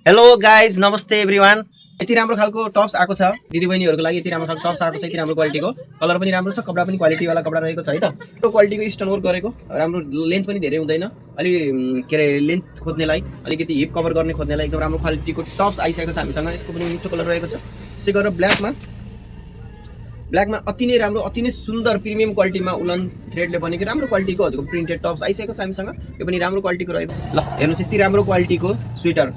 Hello guys, नमस्ते everyone. यति राम्रो खालको टप्स आएको छ दिदीबहिनीहरूको लागि। यति राम्रो खालको टप्स आएको छ, यति राम्रो क्वालिटीको, कलर पनि राम्रो छ, कपडा पनि क्वालिटीवाला कपडा रहेको छ है त। त्यो क्वालिटीको स्टोन वर्क गरेको, राम्रो लेन्थ पनि धेरै हुँदैन। अलि के अरे लेन्थ खोज्नेलाई, अलिकति हिप कभर गर्ने खोज्नेलाई एकदम राम्रो क्वालिटीको टप्स आइसकेको छ हामीसँग। यसको पनि मिठो कलर रहेको छ। त्यसै गरेर ब्ल्याकमा अति नै राम्रो, अति नै सुन्दर प्रिमियम क्वालिटीमा उलन थ्रेडले बनेको राम्रो क्वालिटीको हजुरको प्रिन्टेड टप्स आइसकेको छ हामीसँग। यो पनि राम्रो क्वालिटीको रहेको। ल हेर्नुहोस्, यति राम्रो क्वालिटीको स्वेटर,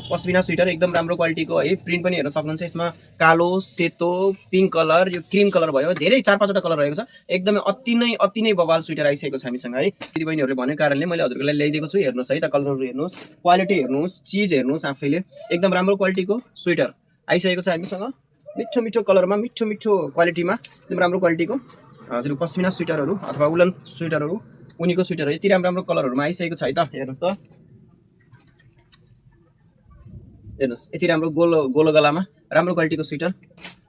पश्मिना स्वेटर, एकदम राम्रो क्वालिटीको है। प्रिन्ट पनि हेर्न सक्नुहुन्छ। यसमा कालो, सेतो, पिङ्क कलर, यो क्रिम कलर भयो, धेरै 4-5 वटा कलर रहेको छ। एकदमै अति नै बवाल स्वेटर आइसकेको छ हामीसँग है। दिदीबहिनीहरूले भनेको कारणले मैले हजुरको लागि ल्याइदिएको छु। हेर्नुहोस् है त, कलरहरू हेर्नुहोस्, क्वालिटी हेर्नुहोस्, चिज हेर्नुहोस् आफैले। एकदम राम्रो क्वालिटीको स्वेटर आइसकेको छ हामीसँग। मिठो मिठो कलरमा, मिठो मिठो क्वालिटीमा, एकदम राम्रो क्वालिटीको हजुर पश्मिना स्वेटरहरू अथवा उलन स्वेटरहरू, उनीको स्वेटरहरू यति राम्रो राम्रो कलरहरूमा आइसकेको छ है त। हेर्नुहोस् त, हेर्नुहोस् यति राम्रो गोलो गोलो गलामा राम्रो क्वालिटीको स्वेटर।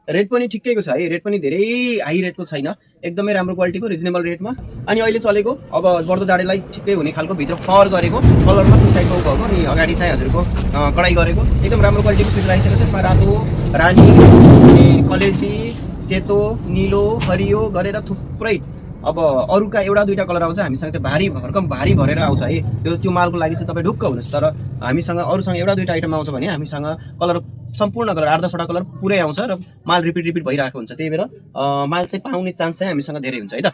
रेट पनि ठिकैको छ है, रेट पनि धेरै हाई रेटको छैन, एकदमै राम्रो क्वालिटीको रिजनेबल रेटमा। अनि अहिले चलेको अब बढ्दो जाडोलाई ठिकै हुने खालको भित्र फर गरेको कलरमा टु साइडको भएको नि अगाडि चाहिँ हजुरको कडाई गरेको एकदम राम्रो क्वालिटीको स्वेटर आइसकेको छ। यसमा रातो, रानी, कलेजी, सेतो, निलो, हरियो गरेर थुप्रै, अब अरूका एउटा दुईटा कलर आउँछ, हामीसँग चाहिँ भारी भरकम भारी भरेर आउँछ है। त्यो मालको लागि चाहिँ तपाईँ ढुक्क हुनुहोस्। तर हामीसँग अरूसँग एउटा दुईटा आइटम आउँछ भने हामीसँग कलर सम्पूर्ण कलर 8-10 वटा कलर पुरै आउँछ र माल रिपिट भइरहेको हुन्छ। त्यही भएर माल चाहिँ पाउने चान्स चाहिँ हामीसँग धेरै हुन्छ है त।